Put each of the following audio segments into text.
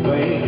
Wait.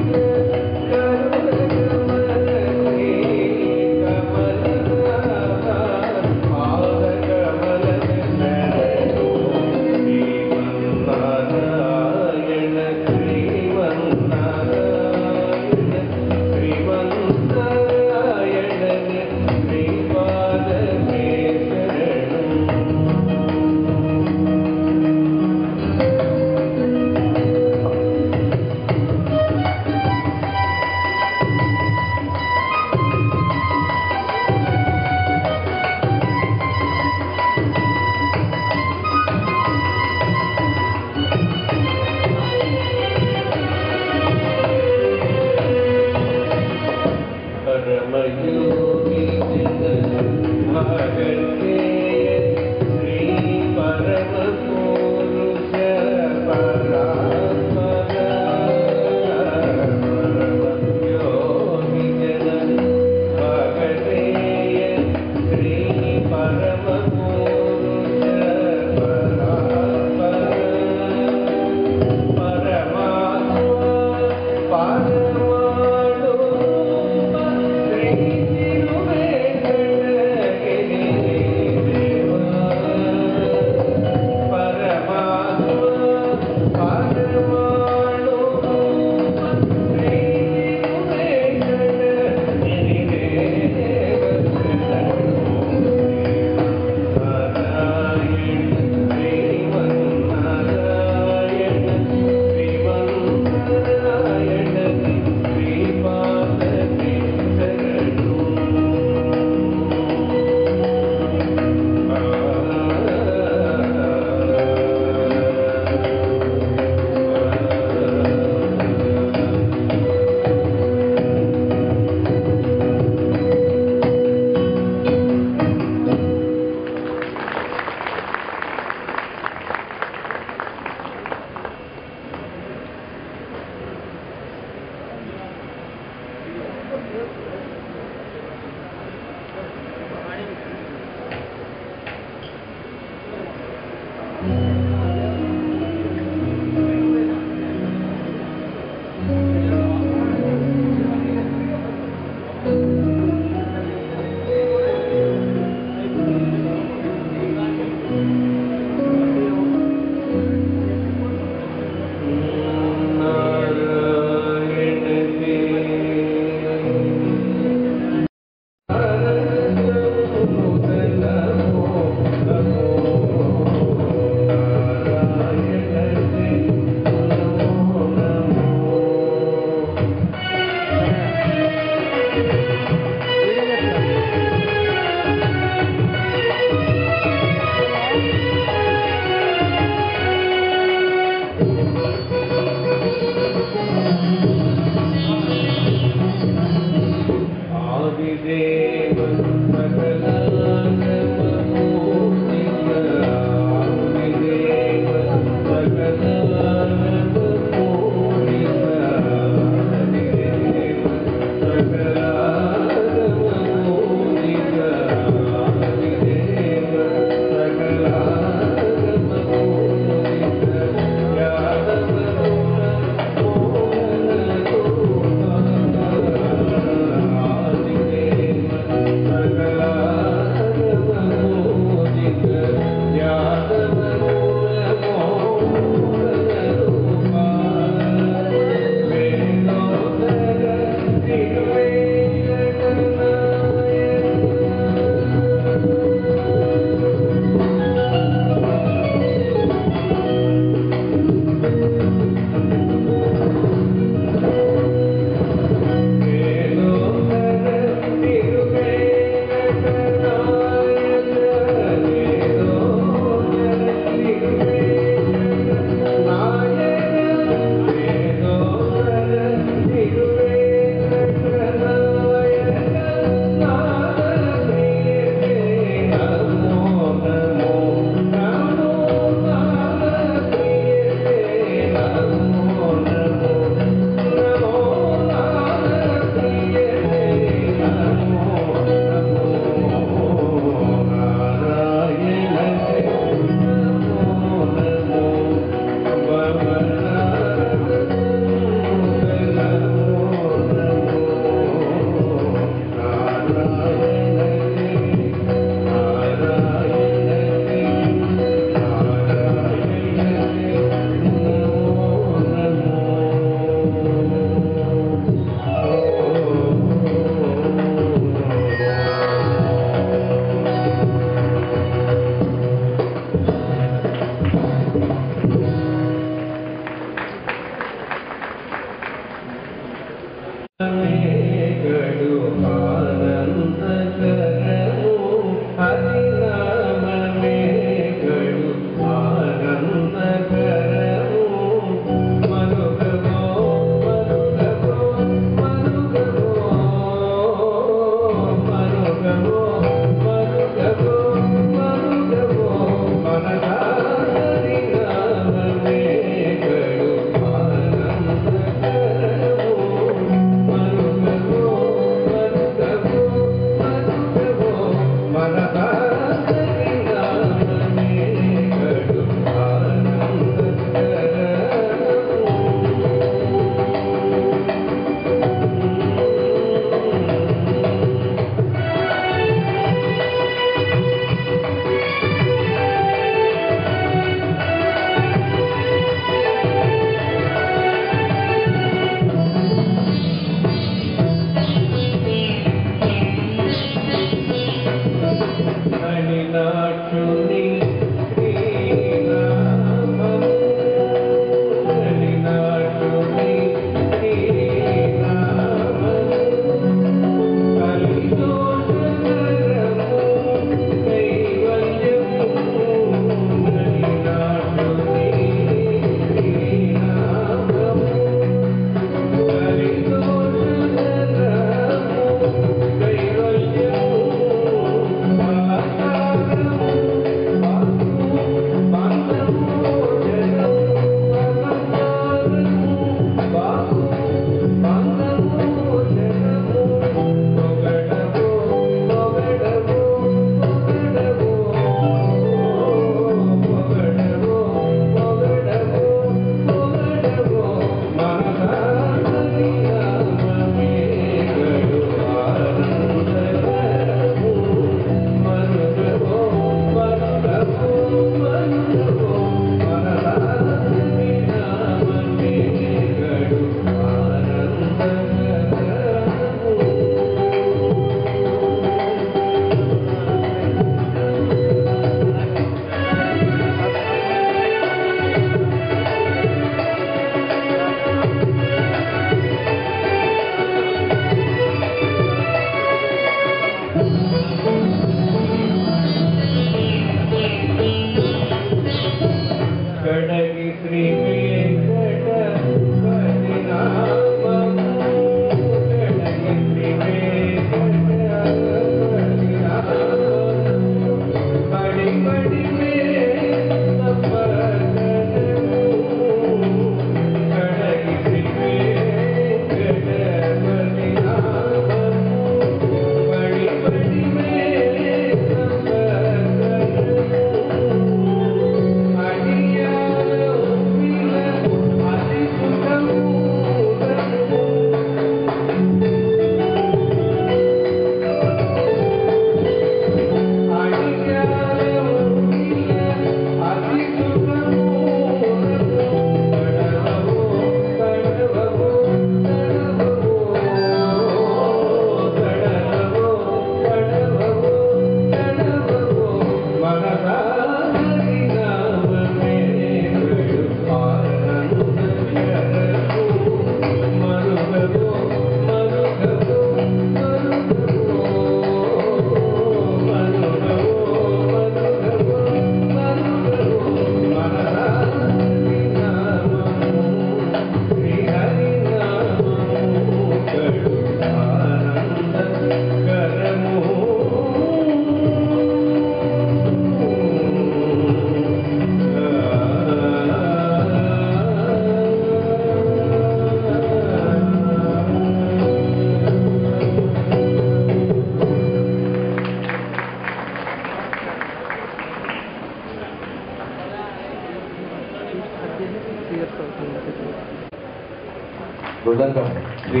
మృదంగం శ్రీ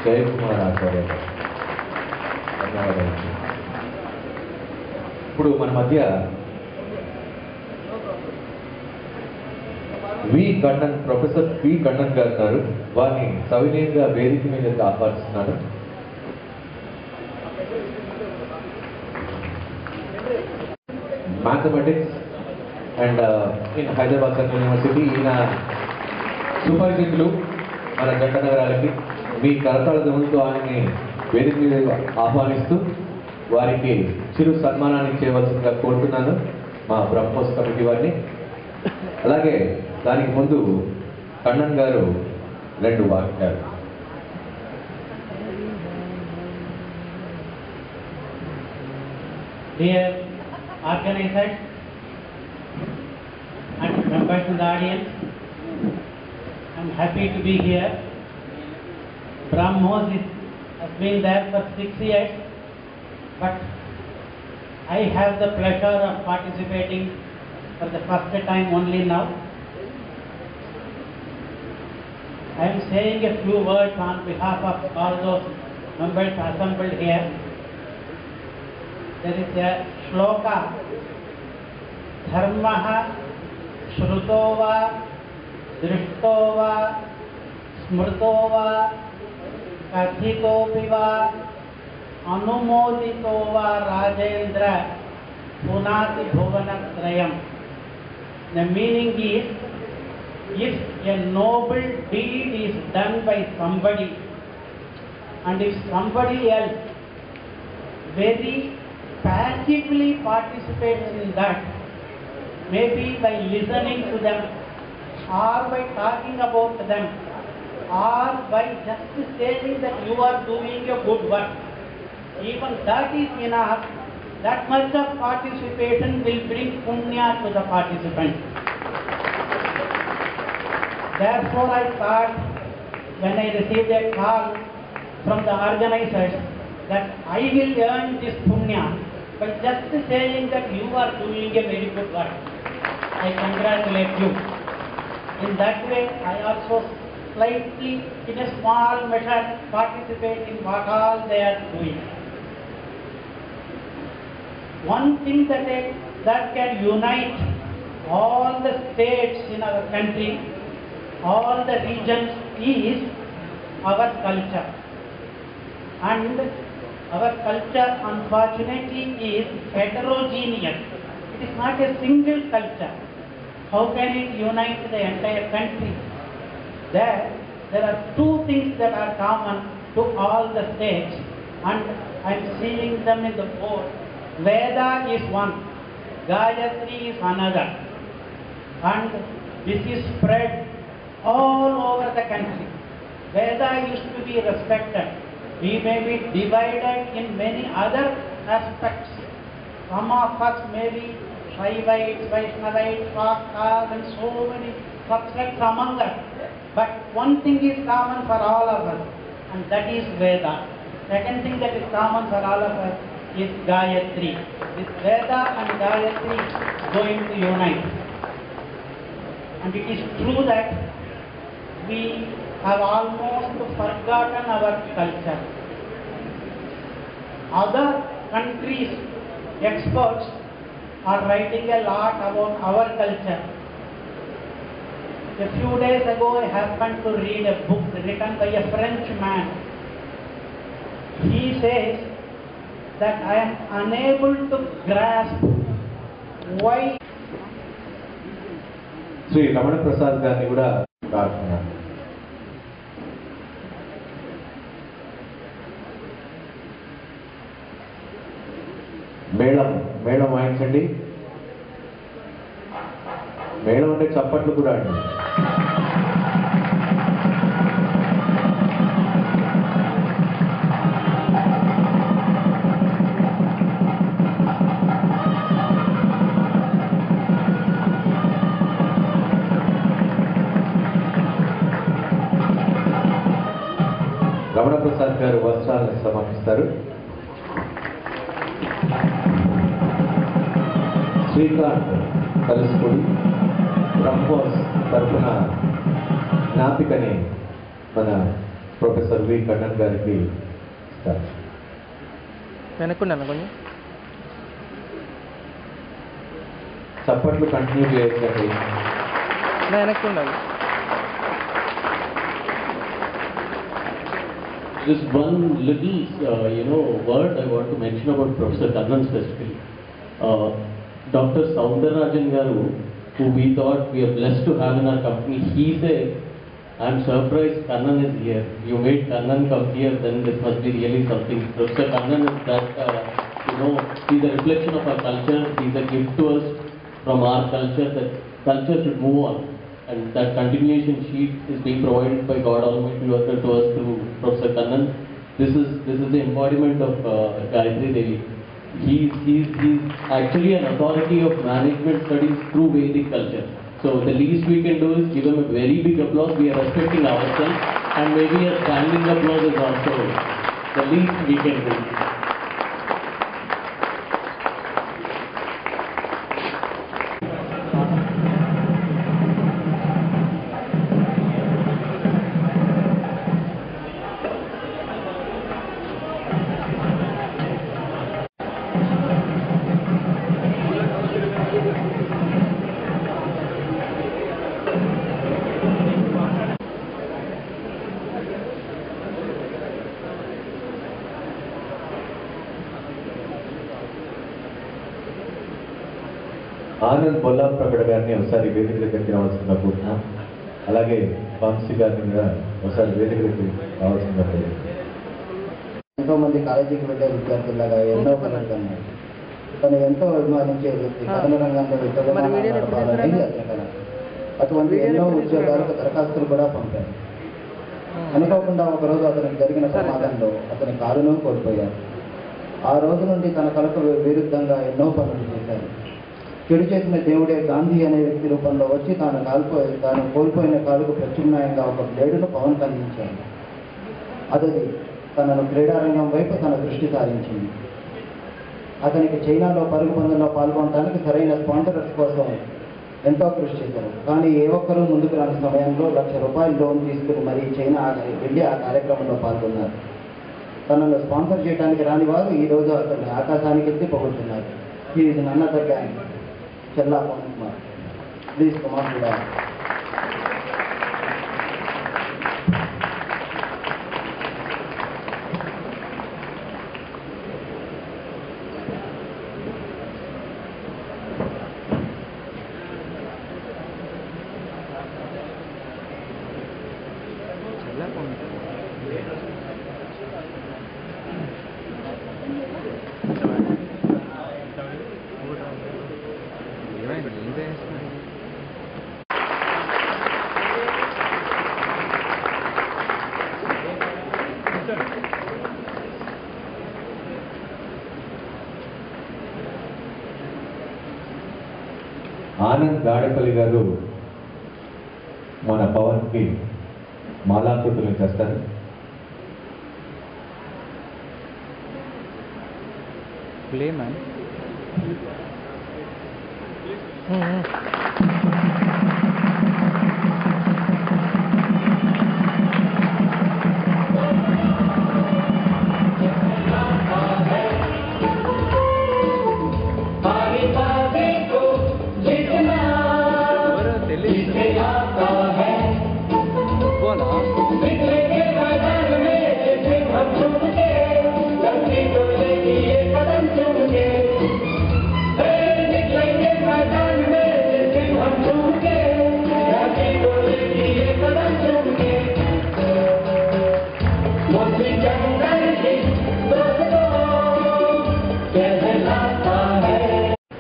జయకుమార్ ఆచార్య గారు. ధన్యవాదాలు. ఇప్పుడు మన మధ్య ప్రొఫెసర్ వి కണ്ണన్ గారు ఉన్నారు. వారిని సవినయంగా వేదిక మీదకి ఆహ్వానిస్తున్నాను. Mathematics and in Hyderabad central university. ఈయన సుపరిచితులు మన జంట నగరాలకి. మీ కరతాళ ధ్వనులతో ఆయన్ని వేదిక మీద ఆహ్వానిస్తూ వారికి చిరు సన్మానాన్ని చేయవలసిందిగా కోరుతున్నాను మా బ్రహ్మోస్ కమిటీ వారిని. అలాగే దానికి ముందు కണ്ണన్ గారు 2 వాక్యాలు. Dear organizers and members of the audience, I'm happy to be here. BrahMos has been there for 6 years, but I have the pleasure of participating for the first time only now. I am saying a few words on behalf of all those members assembled here. There is a shloka, dharmaha shruto va drishto va smrto va kathito va anumodito va rajendra punati bhuvanatrayam. The meaning is, if a noble deed is done by somebody, and if somebody else very passively participates in that, maybe by listening to them, or by talking about them, or by just saying that you are doing a good work, even that is enough. That much of participation will bring punya to the participant. Therefore, I thought, when I received a call from the organizers, that I will earn this punya by just saying that you are doing a very good work. I congratulate you. In that way, I also slightly, in a small measure, participate in what all they are doing. One thing that can unite all the states in our country, all the regions, is our culture. And our culture, unfortunately, is heterogeneous. It is not a single culture. How can it unite the entire country? There are 2 things that are common to all the states, and I am seeing them in the board. Veda is one, Gayatri is another, and this is spread all over the country. Veda used to be respected. We may be divided in many other aspects. Some of us may be Shaivites, Vaishnavites, Shaktas, and so many subsects among us. But one thing is common for all of us, and that is Veda. Second thing that is common for all of us is Gayatri. This Veda and Gayatri going to unite. And it is true that we have almost forgotten our culture. Other countries' experts are writing a lot about our culture. A few days ago, I happened to read a book written by a French man. He says that I am unable to grasp why. Shri Ramana Prasad గారిని కూడా ప్రార్థిస్తున్నాను. మేళం వాయించండి. మేళం అంటే చప్పట్లు కూడా అండి. రమణ ప్రసాద్ గారు వస్త్రాలను సమర్పిస్తారు. శ్రీకాంత్ కలుసుకుని బ్రహ్మోస్ తరఫున జ్ఞాపికని మన ప్రొఫెసర్ వి కన్నన్ గారికి ఇస్తారు. వెనక్కున్నాను కొంచెం చప్పట్లు కంటిన్యూ చేయొచ్చండి. వెనక్కి ఉండాలి. Just one little, word I want to mention about Professor Kannan specifically. Dr. Soundarajan Garu, who we thought we are blessed to have in our company, he said, "I'm surprised Kannan is here. You made Kannan come here, then this must be really something." Professor Kannan is that, he's a reflection of our culture. He's a gift to us from our culture. That culture should move on. And that continuation sheet is being provided by God Almighty to us through Professor Kannan. This is the embodiment of Gayatri Devi. He's actually an authority of management studies through Vedic culture. So the least we can do is give him a very big applause. We are respecting ourselves, and maybe a standing applause is also the least we can do. Anand బొల్లాప్రగడ గారిని ఒకసారి వేదిక దగ్గరికి రావాల్సిందిగా కోరుతున్నాం. అలాగే వంశీ గారిని కూడా ఒకసారి వేదిక దగ్గరికి రావాల్సిందిగా కోరుతున్నాం. ఎంతో మంది కాలేజీకి వెళ్ళే విద్యార్థులాగా ఎన్నో కళలు ఉన్నాయి. తను ఎంతో అభిమానించే వ్యక్తి కథన రంగంలో నడపాలని అతని కళ. అటువంటి ఎన్నో ఉద్యోగాలకు దరఖాస్తులు కూడా పంపారు. అనుకోకుండా ఒకరోజు అతనికి జరిగిన ప్రమాదంలో అతని కాలును కోల్పోయారు. ఆ రోజు నుండి తన కళకు విరుద్ధంగా ఎన్నో పనులు చేశారు. చెడు చేసిన దేవుడే గాంధీ అనే వ్యక్తి రూపంలో వచ్చి తాను కోల్పోయిన కాలుకు ప్రత్యామ్నాయంగా ఒక బ్లేడును పవన్కి అందించాడు. అది తనను క్రీడారంగం వైపు తన దృష్టి సారించింది. అతనికి చైనాలో పరుగు పందెంలో పాల్గొనడానికి సరైన స్పాన్సరర్స్ కోసం ఎంతో కృషి చేశారు. కానీ ఏ ఒక్కరూ ముందుకు రాని సమయంలో ₹1,00,000 లోన్ తీసుకుని మరీ చైనా వెళ్ళి ఆ కార్యక్రమంలో పాల్గొన్నారు. తనను స్పాన్సర్ చేయడానికి రాని వారు ఈరోజు అతన్ని ఆకాశానికి ఎత్తి పొగుడుతున్నారు. ఇది నన్న దగ్గర చెల్లా పవన్ కుమార్. ప్లీజ్ కుమార్ కూడా ఆనంద్ గాడపల్లి గారు మన పవన్కి మాలాకృతులు చేస్తారు. Play man.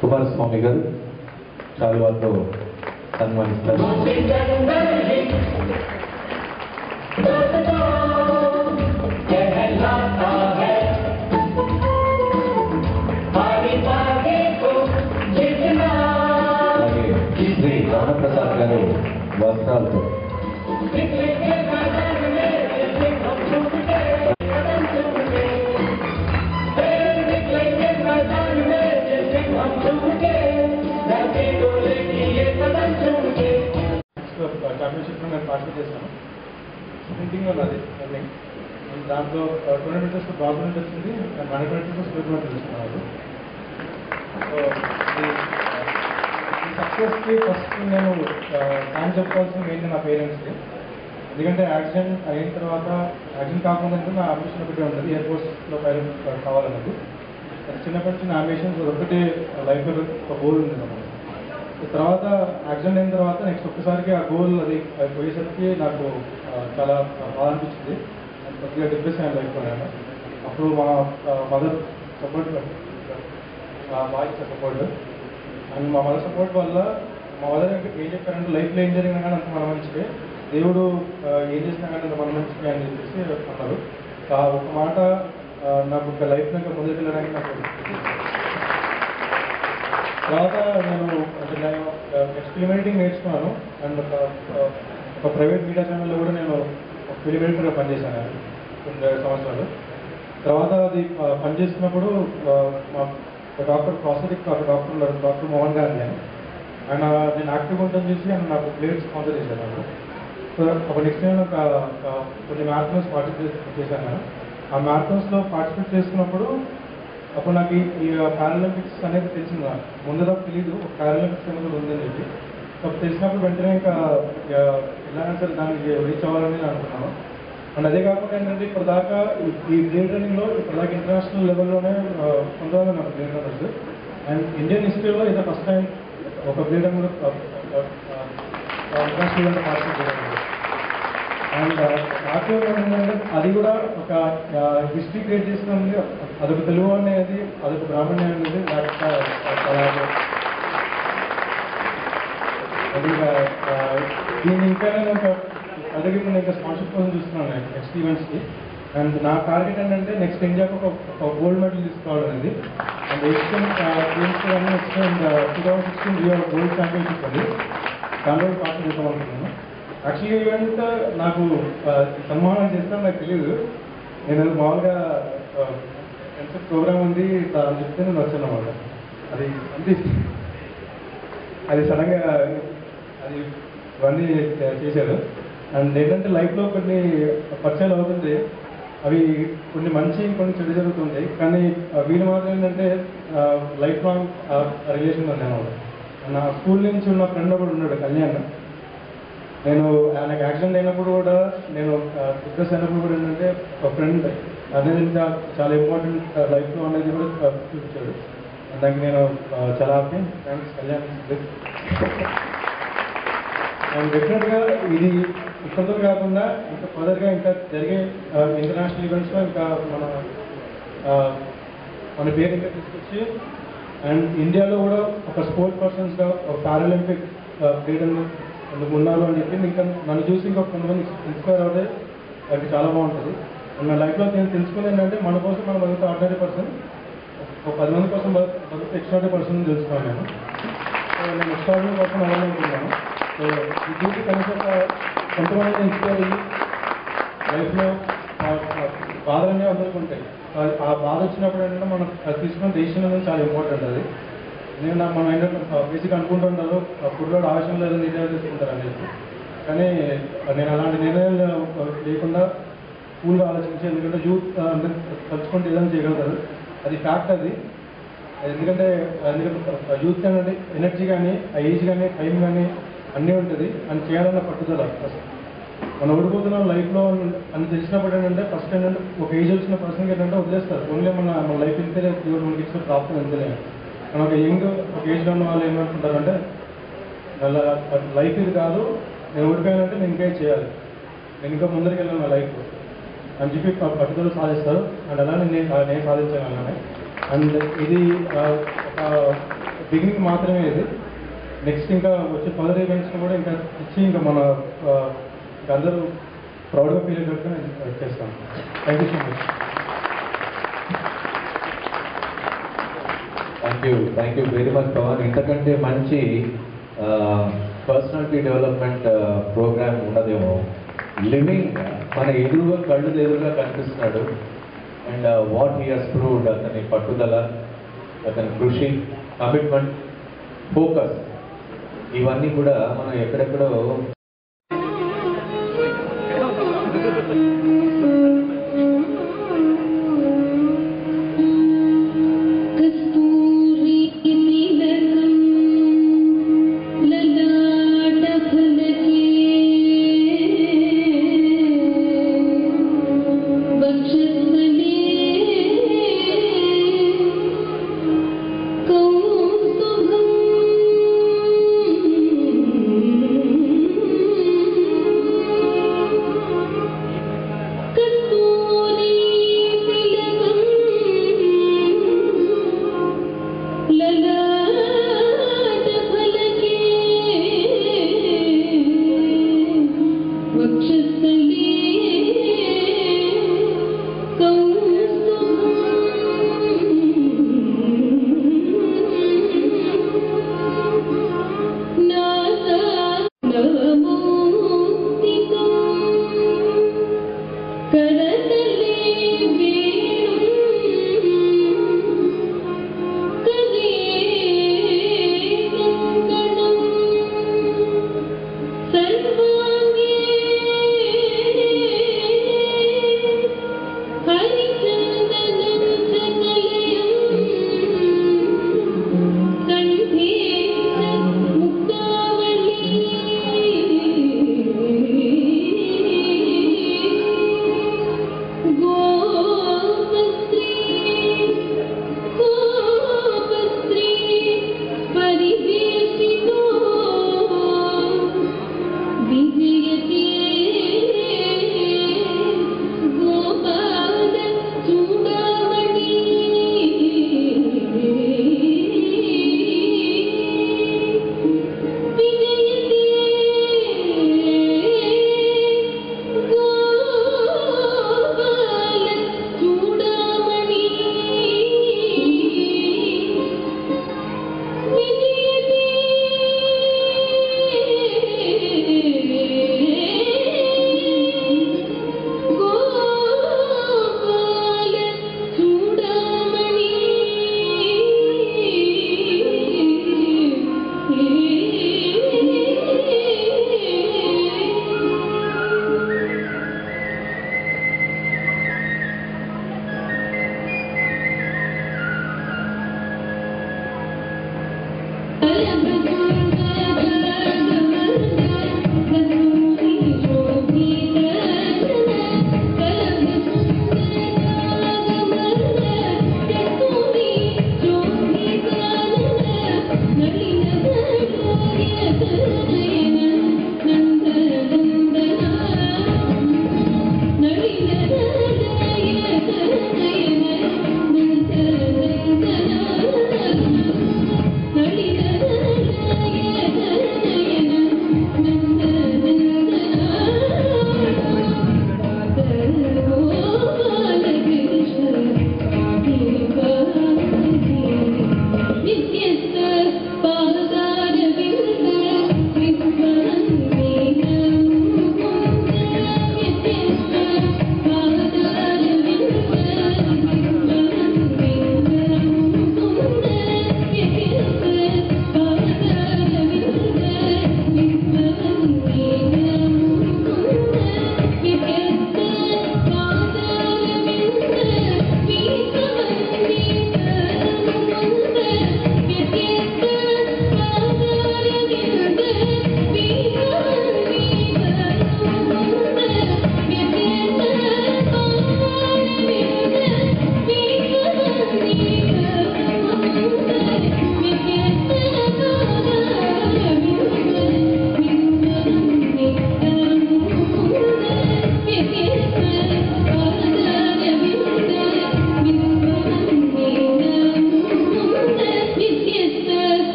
కుమారస్వామి గారు శాలువాతో సన్మానిస్తారు. అలాగే శ్రీ రామప్రసాద్ గారు వస్త్రాలతో ఛాంపియన్షిప్లో మేము పార్టిసిపేట్ చేశాము. స్ప్రింటింగ్ ఉన్నది రన్నింగ్. దాంట్లో 20 మీటర్స్ బాల్ మీటర్ వచ్చింది, 100 మీటర్స్ స్పీడ్ మీటర్ తీసుకున్నారు. సో ఈ సక్సెస్కి ఫస్ట్ నేను థ్యాంక్స్ చెప్పుకోవాల్సింది ఏంటి నా పేరెంట్స్కి. ఎందుకంటే యాక్సిడెంట్ అయిన తర్వాత, యాక్సిడెంట్ కాకుండా నా అంబిషన్ ఒకటే ఉంటుంది, ఎయిర్ ఫోర్స్లో పైలట్ కావాలన్నది. చిన్నప్పటి నుంచి నా అంబిషన్స్ ఒకటి లైఫ్లో ఒక గోల్ ఉంది అన్నమాట. తర్వాత యాక్సిడెంట్ అయిన తర్వాత నెక్స్ట్ ఒక్కసారికి ఆ గోల్ అది పోయేసరికి నాకు చాలా బాధ అనిపించింది. కొద్దిగా డిప్రెస్ అయ్యాను లైఫ్లో నేను. అప్పుడు మా mother support, voice support and మా మదర్ సపోర్ట్ వల్ల మా మదర్ ఏం చెప్పారంటే లైఫ్లో ఏం జరిగినా కానీ అంత మన మంచిదే, దేవుడు ఏం చేసినా కానీ అంత మన మంచిదే అని చెప్పేసి అన్నారు. ఒక మాట నాకు ఒక లైఫ్లో ఇంకా ముందుకు వెళ్ళడానికి నాకు. తర్వాత నేను ఎక్స్పెరిమెంటింగ్ నేర్చుకున్నాను అండ్ ఒక ప్రైవేట్ మీడియా ఛానల్లో కూడా నేను ఒక ఫిలిం ఎడిటర్గా పనిచేశాను 2 సంవత్సరాలు. తర్వాత అది పనిచేస్తున్నప్పుడు మా డాక్టర్ ప్రాస్థెటిక్ డాక్టర్ ఉన్నారు, డాక్టర్ మోహన్ గాంధీ అని. ఆయన నేను యాక్టివ్గా ఉంటాను చూసి ఆయన నాకు ప్లేట్స్ స్పాన్సర్ చేశాను. సో అప్పుడు నెక్స్ట్ నేను కొన్ని మ్యారథాన్స్ పార్టిసిపేట్ చేశాను. ఆ మ్యారథాన్స్లో పార్టిసిపేట్ చేసుకున్నప్పుడు అప్పుడు నాకు ఈ పారాలింపిక్స్ అనేది తెలిసింది. నాకు ముందు దాకా తెలియదు ఒక పారాలింపిక్స్ అనేది కూడా ఉందని చెప్పి. సో తెలిసినప్పుడు వెంటనే ఇంకా ఎలాగైనా సరే దానికి రీచ్ అవ్వాలని నేను అనుకున్నాను. అండ్ అదే కాకుండా ఏంటంటే ఇప్పుడు దాకా ఈ బ్లేడ్ రన్నింగ్లో ఇప్పుడు దాకా ఇంటర్నేషనల్ లెవెల్లోనే పొందాలని నాకు బ్లేడ్ రన్నర్స్. అండ్ ఇండియన్ హిస్టరీలో ఇది ఫస్ట్ టైం ఒక blade runner international level participate చేయాలి. అండ్ నాకు ఏంటంటే అది కూడా ఒక హిస్టరీ క్రియేట్ చేసినందుకు అదొక తెలుగు అనేది, అదొక బ్రాహ్మణ్యం అనేది నాకు చాలా అది దీన్ని ఇంకా నేను అలాగే నేను ఇంకా స్పాన్సర్షిప్ కోసం చూస్తున్నాను నేను నెక్స్ట్ ఈవెంట్స్కి. అండ్ నా టార్గెట్ ఏంటంటే నెక్స్ట్ ఇండియాకు ఒక గోల్డ్ మెడల్ తీసుకోవాలనేది. అండ్ ఏషియన్ గేమ్స్ కానీ నెక్స్ట్ 2016 రియో గోల్డ్ ఛాంపియన్షిప్ అది, దానిలో పార్టిసిపేట్ చేద్దామనుకున్నాను. యాక్చువల్లీ ఈవెంట్ నాకు సన్మానం చేస్తాను నాకు తెలియదు. నేను మామూలుగా కన్సెప్ట్ ప్రోగ్రామ్ ఉంది అని చెప్తే నేను వచ్చాను అన్నమాట. అది అంతే, అది సడన్గా అది ఇవన్నీ చేశారు. అండ్ ఏంటంటే లైఫ్లో కొన్ని పరిచయాలు అవుతుంది, అవి కొన్ని మంచి కొన్ని చెడు జరుగుతుంది. కానీ వీళ్ళు మాత్రం ఏంటంటే లైఫ్ లాంగ్ రిలేషన్ ఉంది అన్నమాట. నా స్కూల్ నుంచి ఉన్న ఫ్రెండ్ ఒకడు ఉన్నాడు కళ్యాణ్. నేను నాకు యాక్సిడెంట్ అయినప్పుడు కూడా, నేను డిప్రెస్ అయినప్పుడు కూడా ఏంటంటే ఒక ఫ్రెండ్ అనేది చాలా ఇంపార్టెంట్ లైఫ్లో అనేది కూడా చూపించాడు. దానికి నేను చాలా హ్యాపీ. థ్యాంక్స్ కళ్యాణ్. అండ్ డెఫినెట్గా ఇది ఇక్కడితో కాకుండా ఇంకా ఫర్దర్గా ఇంకా జరిగే ఇంటర్నేషనల్ ఈవెంట్స్లో ఇంకా మన పేరు ఇంకా తీసుకొచ్చి అండ్ ఇండియాలో కూడా ఒక స్పోర్ట్స్ పర్సన్స్గా ఒక పారాలింపిక్ క్రీడలు ఉన్నారు అని చెప్పి ఇంకా నన్ను చూసి ఇంకా కొంతమంది ఇన్స్పైర్ అవుతే అది చాలా బాగుంటుంది. అండ్ నా లైఫ్లో నేను తెలుసుకుంది ఏంటంటే మన కోసం మనం బతుకుతా ఆర్డినరీ పర్సన్, ఒక 10 మంది కోసం బతుకుతా ఎక్స్ట్రాడరీ పర్సన్ తెలుసుకున్నాను నేను. సో నేను ఎక్స్ట్రాడరీ పర్సన్ అవ్వాలనుకుంటున్నాను. సో ఈ చూసి కనీసం కొంతమంది ఇన్స్పైర్ అయ్యి లైఫ్లో బాధలన్నీ అందరికీ ఉంటాయి. ఆ బాధ వచ్చినప్పుడు ఏంటంటే మనం తీసుకున్న డెసిషన్ అనేది చాలా ఇంపార్టెంట్. అది నేను మనం ఏంటంటే బేసిక్ అనుకుంటుంటారు కుర్రోడు ఆవేశం లేదని నిర్ణయాలు తీసుకుంటారు అనేది. కానీ నేను అలాంటి నిర్ణయాలు లేకుండా కూల్గా ఆలోచించి, ఎందుకంటే యూత్ తలుచుకుంటే ఏదైనా చేయగలుగుతారు, అది ఫ్యాక్ట్ అది. ఎందుకంటే యూత్ ఏంటంటే ఎనర్జీ కానీ, ఆ ఏజ్ కానీ, టైం కానీ అన్నీ ఉంటుంది అని చేయాలన్న పట్టుదల. ఫస్ట్ మనం ఓడిపోతున్నాం లైఫ్లో అని తెలిసినప్పుడు ఏంటంటే ఫస్ట్ ఏంటంటే ఒక ఏజ్ వచ్చిన పర్సన్కి ఏంటంటే వదిలేస్తారు. ఓన్లీ మన లైఫ్ ఇంతే, దేవుడు మనకి ఇచ్చిన ప్రాప్తం ఎంతలే. మన ఒక యంగ్ ఒక ఏజ్లో ఉన్న వాళ్ళు ఏమనుకుంటారంటే లైఫ్ ఇది కాదు, నేను ఓడిపోయానంటే నేను ఇంకా చేయాలి, నేను ఇంకా ముందరికి వెళ్ళాను నా లైఫ్ అని చెప్పి పట్టుదల సాధిస్తారు. అండ్ అలానే నేను సాధించాను అలానే. అండ్ ఇది ఒక బిగినింగ్ మాత్రమే. ఇది నెక్స్ట్ ఇంకా వచ్చే ఫర్దర్ ఈవెంట్స్ కూడా ఇంకా ఇచ్చి ఇంకా మన అందరూ ప్రౌడ్గా ఫీల్ అయ్యేటట్టుగా నేను చేస్తాను. Thank you so much. Thank you very much Pavan. ఇంతకంటే మంచి పర్సనాలిటీ డెవలప్మెంట్ ప్రోగ్రామ్ ఉన్నదేమో. లివింగ్ మన కళ్ళు ఎదురుగా కనిపిస్తున్నాడు. And what he has proved, అతని పట్టుదల, అతని కృషి, కమిట్మెంట్, ఫోకస్, ఇవన్నీ కూడా మనం ఎక్కడెక్కడో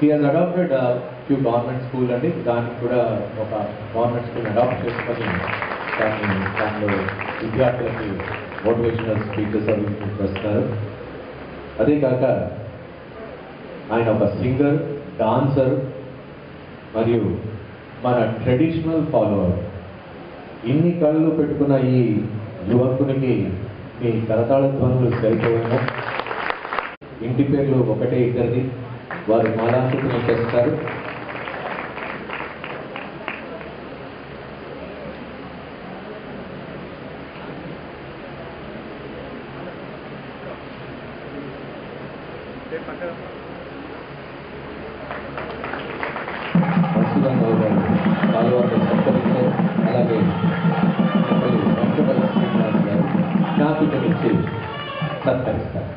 he has adapted few government school అండి, దానికి కూడా ఒక గవర్నమెంట్ స్కూల్ అడాప్ట్ చేసుకొని దానిలో విద్యార్థులకి మోటివేషనల్ స్పీచెస్ అవి చేస్తున్నారు. అదే కాక ఆయన ఒక సింగర్, డాన్సర్ మరియు మన ట్రెడిషనల్ ఫాలోవర్. ఇన్ని కళ్ళు పెట్టుకున్న ఈ యువకునికి మీ కరతాళ ధ్వనులు సరిపోయినా. ఇంటి పేర్లు ఒకటే ఇద్దరిది, వారు మాలాంకృతం చేస్తారు. మధుసూదన్ రావు గారు పాల్గొని సత్కరించారు. అలాగే వెంకటపల్లి శ్రీనివాస్ గారు జ్ఞాపికనిచ్చి సత్కరిస్తారు.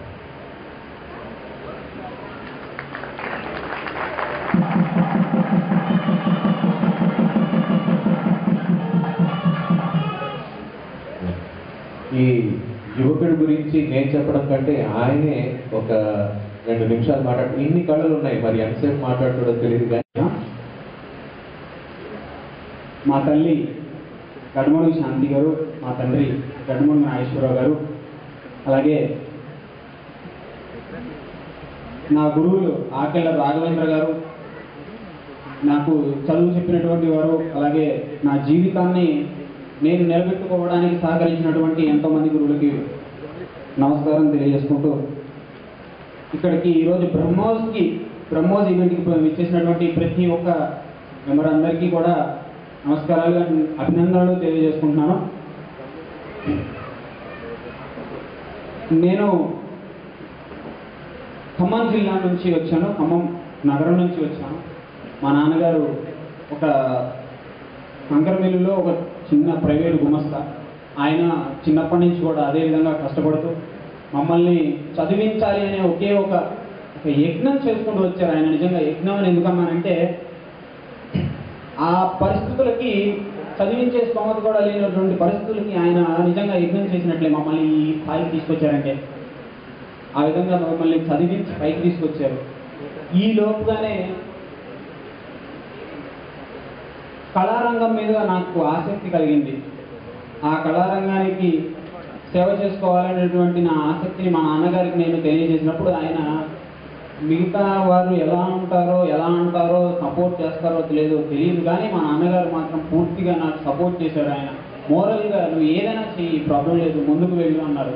ఈ యువకుడి గురించి నేను చెప్పడం కంటే ఆయనే ఒక 2 నిమిషాలు మాట్లాడు. ఇన్ని కళలు ఉన్నాయి, మరి ఎంతసేపు మాట్లాడుతుందో తెలియదు. కానీ మా తల్లి గడ్డమడుగు శాంతి గారు, మా తండ్రి గడ్డమడుగు నాగేశ్వరరావు గారు, అలాగే నా గురువులు ఆకెళ్ళ రాఘవేంద్ర గారు, నాకు చదువు చెప్పినటువంటి వారు, అలాగే నా జీవితాన్ని నేను నిలబెట్టుకోవడానికి సహకరించినటువంటి ఎంతోమంది గురువులకి నమస్కారం తెలియజేసుకుంటూ, ఇక్కడికి ఈరోజు బ్రహ్మోస్ ఈవెంట్కి విచ్చేసినటువంటి ప్రతి ఒక్క మెంబర్ అందరికీ కూడా నమస్కారాలు, అభినందనలు తెలియజేసుకుంటున్నాను. నేను ఖమ్మం జిల్లా నుంచి వచ్చాను, ఖమ్మం నగరం నుంచి వచ్చాను. మా నాన్నగారు ఒక కంకరమిల్లులో ఒక చిన్న ప్రైవేట్ గుమస్తా. ఆయన చిన్నప్పటి నుంచి కూడా అదే విధంగా కష్టపడుతూ మమ్మల్ని చదివించాలి అనే ఒకే ఒక యజ్ఞం చేసుకుంటూ వచ్చారు. ఆయన నిజంగా యజ్ఞం అని ఎందుకన్నానంటే, ఆ పరిస్థితులకి చదివించే స్తోమత కూడా లేనటువంటి పరిస్థితులకి ఆయన నిజంగా యజ్ఞం చేసినట్లే మమ్మల్ని ఈ స్థాయికి తీసుకొచ్చారంటే. ఆ విధంగా మమ్మల్ని చదివించి పైకి తీసుకొచ్చారు. ఈ లోపుగానే కళారంగం మీద నాకు ఆసక్తి కలిగింది. ఆ కళారంగానికి సేవ చేసుకోవాలనేటువంటి నా ఆసక్తిని మా నాన్నగారికి నేను తెలియజేసినప్పుడు ఆయన మిగతా వారు ఎలా అంటారో సపోర్ట్ చేస్తారో తెలియదు కానీ మా నాన్నగారు మాత్రం పూర్తిగా నాకు సపోర్ట్ చేశారు. ఆయన మోరల్గా నువ్వు ఏదైనా చెయ్యి, ప్రాబ్లం లేదు, ముందుకు వెళ్ళు అన్నారు.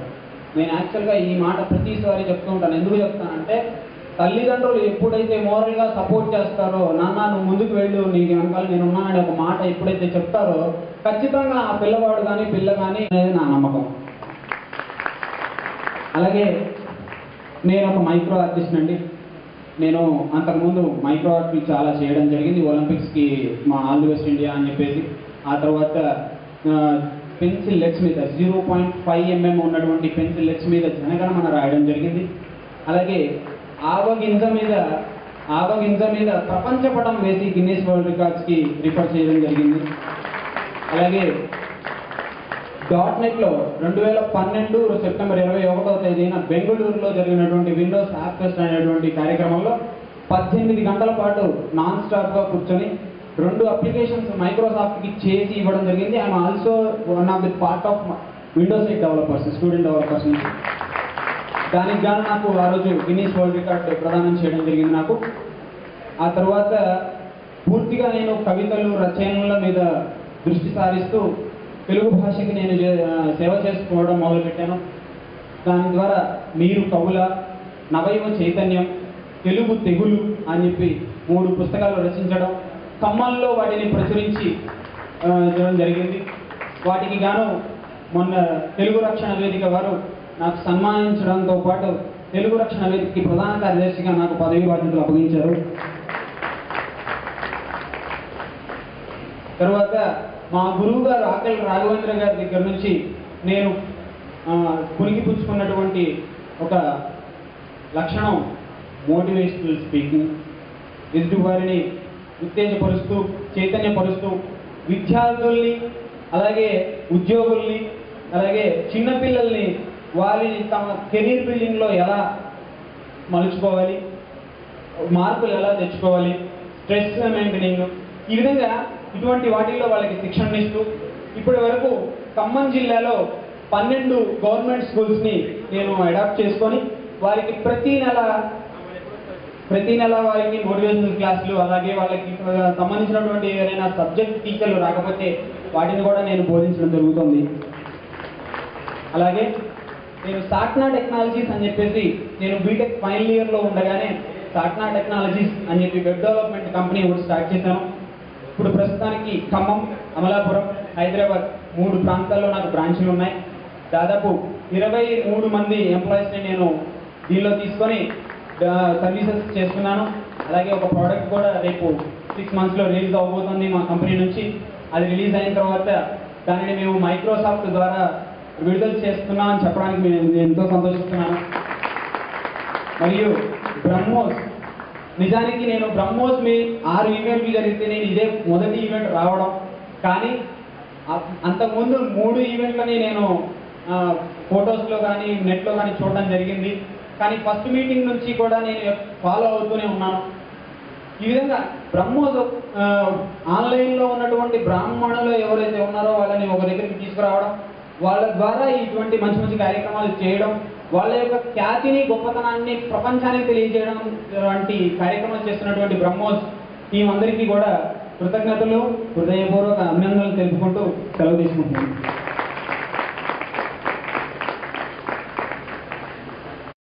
నేను యాక్చువల్గా ఈ మాట ప్రతిసారి చెప్తూ ఉంటాను. ఎందుకు చెప్తానంటే, తల్లిదండ్రులు ఎప్పుడైతే మోరల్గా సపోర్ట్ చేస్తారో, నాన్న నువ్వు ముందుకు వెళ్ళు, నీకు వెనకాల నేను ఉన్నానని ఒక మాట ఎప్పుడైతే చెప్తారో ఖచ్చితంగా ఆ పిల్లవాడు కానీ పిల్ల కానీ అనేది నా నమ్మకం. అలాగే నేను ఒక మైక్రో ఆర్టిస్ట్ అండి. నేను అంతకుముందు మైక్రో ఆర్ట్లు చాలా చేయడం జరిగింది. ఒలింపిక్స్కి మా ఆల్ ది వెస్ట్ ఇండియా అని చెప్పేసి, ఆ తర్వాత పెన్సిల్ లెట్స్ మీద 0.5 mm ఉన్నటువంటి పెన్సిల్ లెట్స్ మీద జనగణమన రాయడం జరిగింది. అలాగే ఆవగింజ మీద ప్రపంచ పటం వేసి గిన్నీస్ వరల్డ్ రికార్డ్స్కి రిఫర్ చేయడం జరిగింది. అలాగే .NETలో 2012 సెప్టెంబర్ 21వ తేదీన బెంగళూరులో జరిగినటువంటి విండోస్ యాప్ ఫెస్ట్ అనేటువంటి కార్యక్రమంలో 18 గంటల పాటు నాన్ స్టాప్గా కూర్చొని 2 అప్లికేషన్స్ మైక్రోసాఫ్ట్కి చేసి ఇవ్వడం జరిగింది. I'm also one of the part of Windows 8 developers, student developers నుంచి. దానికి గాను నాకు ఆ రోజు గిన్నీస్ వరల్డ్ రికార్డ్ ప్రదానం చేయడం జరిగింది నాకు. ఆ తర్వాత పూర్తిగా నేను కవితలు, రచనల మీద దృష్టి సారిస్తూ తెలుగు భాషకి నేను సేవ చేసుకోవడం మొదలుపెట్టాను. దాని ద్వారా మీరు కవుల, నవయువ చైతన్యం, తెలుగు తెగులు అని చెప్పి 3 పుస్తకాలు రచించడం, ఖమ్మంలో వాటిని ప్రచురించి చేయడం జరిగింది. వాటికి గాను మొన్న తెలుగు రక్షణ వేదిక వారు నాకు సన్మానించడంతో పాటు తెలుగు రక్షణ వేదికకి ప్రధాన కార్యదర్శిగా నాకు పదవి బాధ్యతలు అప్పగించారు. తర్వాత మా గురువు గారు ఆకెళ్ళ రాఘవేంద్ర గారి దగ్గర నుంచి నేను పుణికిపుచ్చుకున్నటువంటి ఒక లక్షణం మోటివేషనల్ స్పీకింగ్. ఎదుటి వారిని ఉత్తేజపరుస్తూ, చైతన్యపరుస్తూ, విద్యార్థుల్ని, అలాగే ఉద్యోగుల్ని, అలాగే చిన్నపిల్లల్ని వారిని తమ కెరీర్ బిల్డింగ్లో ఎలా మలుచుకోవాలి, మార్కులు ఎలా తెచ్చుకోవాలి, స్ట్రెస్ మెయింటైనింగ్, ఈ విధంగా ఇటువంటి వాటిల్లో వాళ్ళకి శిక్షణ ఇస్తూ ఇప్పటి వరకు ఖమ్మం జిల్లాలో 12 గవర్నమెంట్ స్కూల్స్ని నేను అడాప్ట్ చేసుకొని వారికి ప్రతి నెల వారికి మోటివేషనల్ క్లాసులు, అలాగే వాళ్ళకి సంబంధించినటువంటి ఏదైనా సబ్జెక్ట్ టీచర్లు రాకపోతే వాటిని కూడా నేను బోధించడం జరుగుతుంది. అలాగే నేను సాట్నా టెక్నాలజీస్ అని చెప్పేసి నేను బీటెక్ ఫైనల్ ఇయర్లో ఉండగానే సాట్నా టెక్నాలజీస్ అని చెప్పి వెబ్ డెవలప్మెంట్ కంపెనీ ఒకటి స్టార్ట్ చేశాను. ఇప్పుడు ప్రస్తుతానికి ఖమ్మం, అమలాపురం, హైదరాబాద్ 3 ప్రాంతాల్లో నాకు బ్రాంచ్లు ఉన్నాయి. దాదాపు 23 మంది ఎంప్లాయీస్ని నేను దీనిలో తీసుకొని సర్వీసెస్ చేస్తున్నాను. అలాగే ఒక ప్రోడక్ట్ కూడా రేపు 6 మంత్స్లో రిలీజ్ అవబోతుంది మా కంపెనీ నుంచి. అది రిలీజ్ అయిన తర్వాత దానిని మేము మైక్రోసాఫ్ట్ ద్వారా విడుదల చేస్తున్నామని చెప్పడానికి నేను ఎంతో సంతోషిస్తున్నాను. మరియు బ్రహ్మోస్, నిజానికి నేను బ్రహ్మోస్ మీ 6 ఈవెంట్లు జరిగితే నేను ఇదే మొదటి ఈవెంట్ రావడం, కానీ అంతకుముందు 3 ఈవెంట్లని నేను ఫొటోస్లో కానీ నెట్లో కానీ చూడడం జరిగింది. కానీ ఫస్ట్ మీటింగ్ నుంచి కూడా నేను ఫాలో అవుతూనే ఉన్నాను. ఈ విధంగా బ్రహ్మోస్ ఆన్లైన్లో ఉన్నటువంటి బ్రాహ్మణులు ఎవరైతే ఉన్నారో వాళ్ళని ఒక దగ్గరికి తీసుకురావడం, వాళ్ళ ద్వారా ఇటువంటి మంచి మంచి కార్యక్రమాలు చేయడం, వాళ్ళ యొక్క ఖ్యాతిని, గొప్పతనాన్ని ప్రపంచానికి తెలియజేయడం వంటి కార్యక్రమాలు చేస్తున్నటువంటి బ్రహ్మోస్ టీం అందరికీ కూడా కృతజ్ఞతలు, హృదయపూర్వక అభినందనలు తెలుపుకుంటూ సెలవు తీసుకుంటున్నాను.